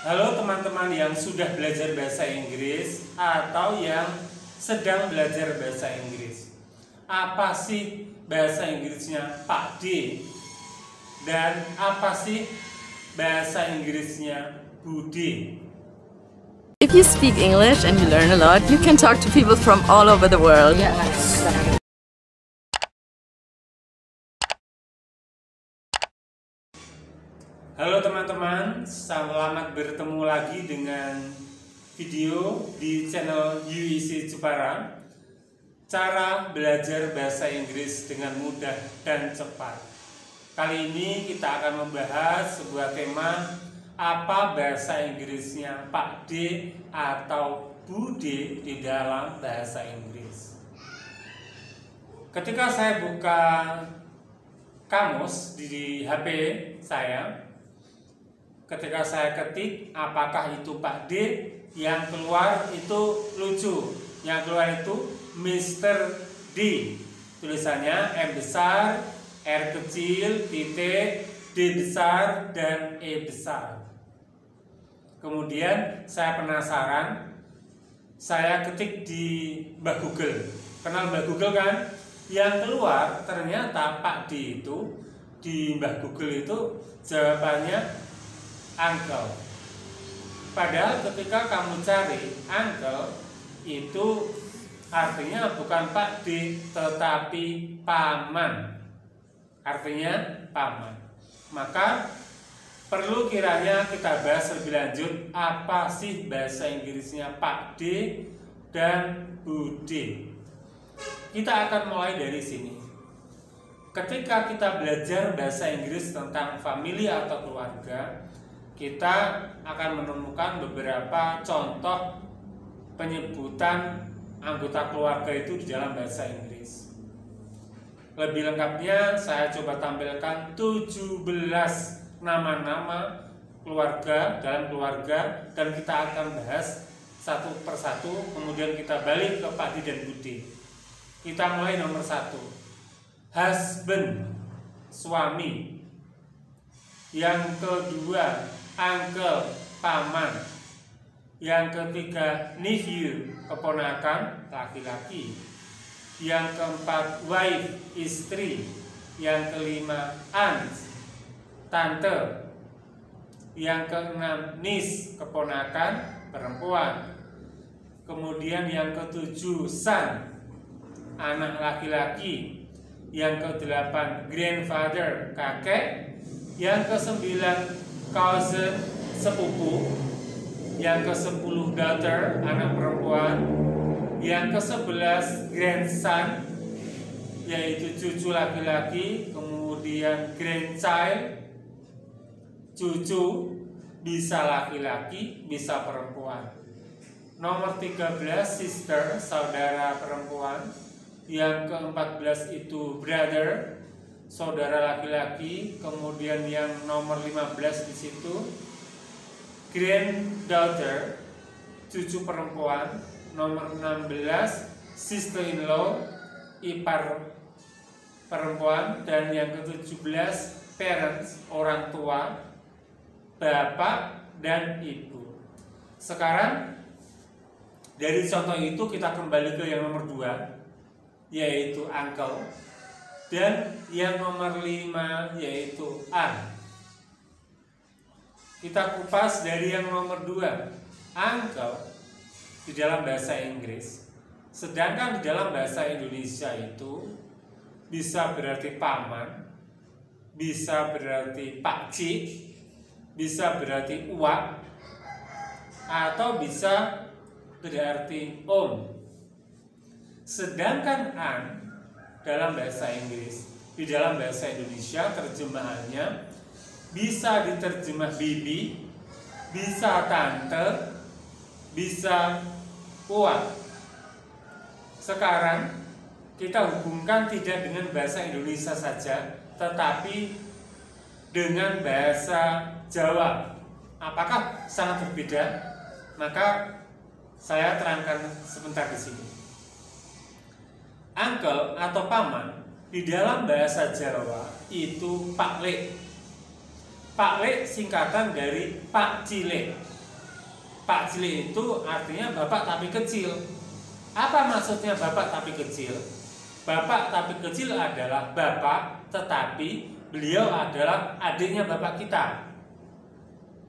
Halo teman-teman yang sudah belajar bahasa Inggris atau yang sedang belajar bahasa Inggris. Apa sih bahasa Inggrisnya Pak D? Dan apa sih bahasa Inggrisnya Budi? If you speak English and you learn a lot, you can talk to people from all over the world. Halo teman-teman, selamat bertemu lagi dengan video di channel UEC Jepara. Cara belajar bahasa Inggris dengan mudah dan cepat. Kali ini kita akan membahas sebuah tema, apa bahasa Inggrisnya Pak D atau Bude di dalam bahasa Inggris. Ketika saya buka kamus di HP saya, ketika saya ketik apakah itu Pak D, yang keluar itu lucu. Yang keluar itu Mr. D. Tulisannya M besar, R kecil, titik, D besar, dan E besar. Kemudian saya penasaran, saya ketik di Mbah Google. Kenal Mbah Google kan? Yang keluar ternyata Pak D itu di Mbah Google itu jawabannya uncle. Padahal ketika kamu cari uncle itu artinya bukan Pak D tetapi paman. Artinya paman. Maka perlu kiranya kita bahas lebih lanjut apa sih bahasa Inggrisnya Pak D dan Bude. Kita akan mulai dari sini. Ketika kita belajar bahasa Inggris tentang family atau keluarga, kita akan menemukan beberapa contoh penyebutan anggota keluarga itu di dalam bahasa Inggris. Lebih lengkapnya saya coba tampilkan 17 nama-nama keluarga dalam keluarga, dan kita akan bahas satu persatu, kemudian kita balik ke Pak D dan Bude. Kita mulai nomor 1. Husband, suami. Yang kedua, uncle, paman. Yang ketiga, nephew, keponakan, laki-laki. Yang keempat, wife, istri. Yang kelima, aunt, tante. Yang keenam, niece, keponakan, perempuan. Kemudian yang ketujuh, son, anak laki-laki. Yang kedelapan, grandfather, kakek. Yang kesembilan, cousin, sepupu. Yang ke-10 daughter, anak perempuan. Yang ke-11 grandson, yaitu cucu laki-laki. Kemudian grandchild, cucu, bisa laki-laki, bisa perempuan. Nomor 13 sister, saudara perempuan. Yang ke-14 itu brother, saudara laki-laki. Kemudian yang nomor 15 di situ granddaughter, cucu perempuan. Nomor 16 sister-in-law, ipar perempuan. Dan yang ke-17 parents, orang tua, bapak dan ibu. Sekarang dari contoh itu kita kembali ke yang nomor 2, yaitu uncle. Dan yang nomor 5 yaitu aunt. Kita kupas dari yang nomor 2, uncle di dalam bahasa Inggris. Sedangkan di dalam bahasa Indonesia itu bisa berarti paman, bisa berarti pakcik, bisa berarti uak, atau bisa berarti om. Sedangkan aunt dalam bahasa Inggris, di dalam bahasa Indonesia terjemahannya bisa diterjemah bibi, bisa tante, bisa uak. Sekarang kita hubungkan tidak dengan bahasa Indonesia saja, tetapi dengan bahasa Jawa. Apakah sangat berbeda? Maka saya terangkan sebentar di sini. Uncle atau paman di dalam bahasa Jawa itu Pak Le. Pak Le singkatan dari Pak Cile. Pak cilik itu artinya bapak tapi kecil. Apa maksudnya bapak tapi kecil? Bapak tapi kecil adalah bapak, tetapi beliau adalah adiknya bapak kita.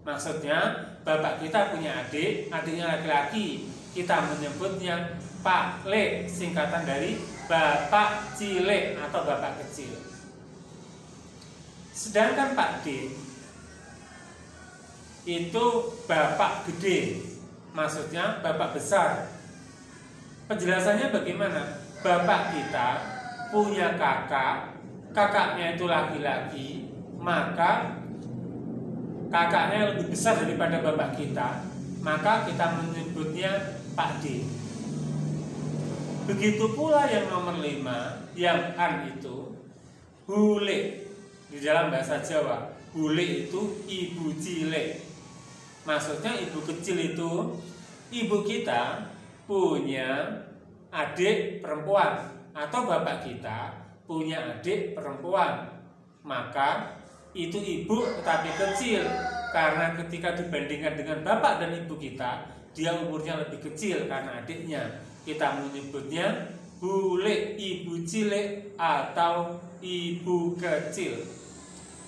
Maksudnya bapak kita punya adik, adiknya laki-laki. Kita menyebutnya Pak Le, singkatan dari bapak cilik atau bapak kecil. Sedangkan Pak D itu bapak gede, maksudnya bapak besar. Penjelasannya bagaimana? Bapak kita punya kakak, kakaknya itu laki-laki, maka kakaknya lebih besar daripada bapak kita, maka kita menyebutnya Pak D. Begitu pula yang nomor 5, yang an itu bule. Di dalam bahasa Jawa, bule itu ibu cilik. Maksudnya ibu kecil itu ibu kita punya adik perempuan atau bapak kita punya adik perempuan. Maka itu ibu tetapi kecil, karena ketika dibandingkan dengan bapak dan ibu kita, dia umurnya lebih kecil karena adiknya. Kita menyebutnya bule, ibu cilik atau ibu kecil.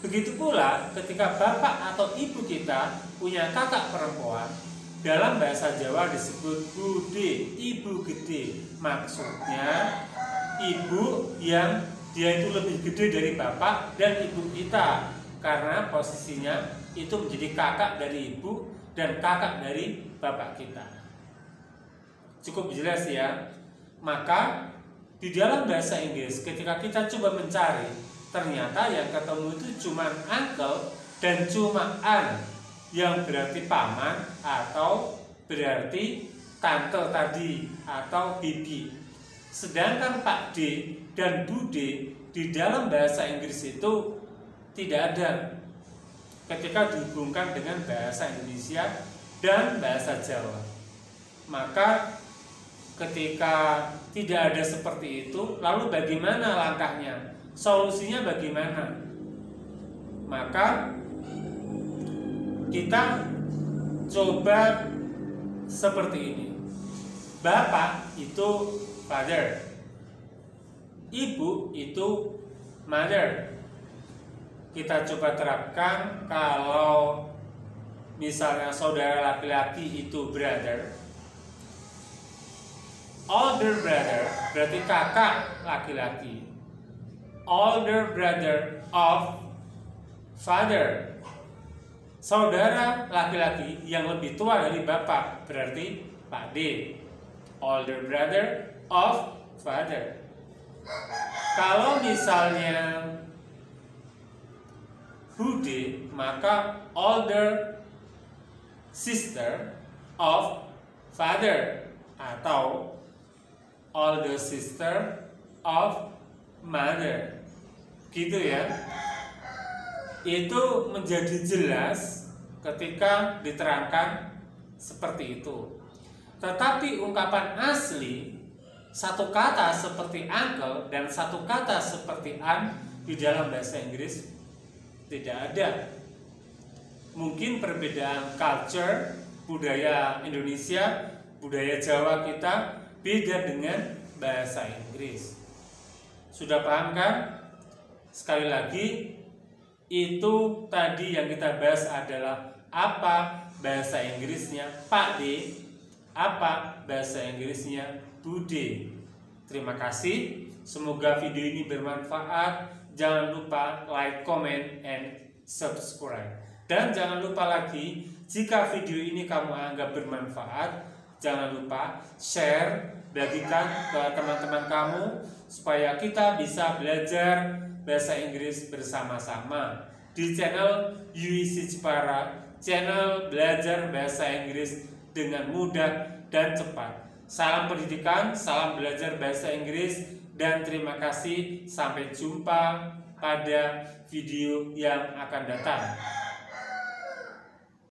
Begitu pula ketika bapak atau ibu kita punya kakak perempuan, dalam bahasa Jawa disebut bude, ibu gede. Maksudnya ibu yang dia itu lebih gede dari bapak dan ibu kita, karena posisinya itu menjadi kakak dari ibu dan kakak dari bapak kita. Cukup jelas ya. Maka di dalam bahasa Inggris ketika kita coba mencari, ternyata yang ketemu itu cuma uncle dan cuma aunt, yang berarti paman atau berarti tante tadi atau bibi. Sedangkan Pak D dan Bude di dalam bahasa Inggris itu tidak ada ketika dihubungkan dengan bahasa Indonesia dan bahasa Jawa. Maka ketika tidak ada seperti itu, lalu bagaimana langkahnya? Solusinya bagaimana? Maka kita coba seperti ini. Bapak itu father, ibu itu mother. Kita coba terapkan kalau misalnya saudara laki-laki itu brother, older brother berarti kakak laki-laki. Older brother of father, saudara laki-laki yang lebih tua dari bapak berarti Pak D. Older brother of father. Kalau misalnya Bude, maka older sister of father atau older sister of mother. Gitu ya. Itu menjadi jelas ketika diterangkan seperti itu. Tetapi ungkapan asli, satu kata seperti uncle dan satu kata seperti aunt di dalam bahasa Inggris tidak ada. Mungkin perbedaan culture, budaya Indonesia, budaya Jawa kita beda dengan bahasa Inggris. Sudah paham kan? Sekali lagi, itu tadi yang kita bahas adalah apa bahasa Inggrisnya Pak D, apa bahasa Inggrisnya Bude. Terima kasih. Semoga video ini bermanfaat. Jangan lupa like, comment, and subscribe. Dan jangan lupa lagi, jika video ini kamu anggap bermanfaat, jangan lupa share, bagikan ke teman-teman kamu supaya kita bisa belajar bahasa Inggris bersama-sama di channel UIC Jepara, channel belajar bahasa Inggris dengan mudah dan cepat. Salam pendidikan, salam belajar bahasa Inggris, dan terima kasih. Sampai jumpa pada video yang akan datang.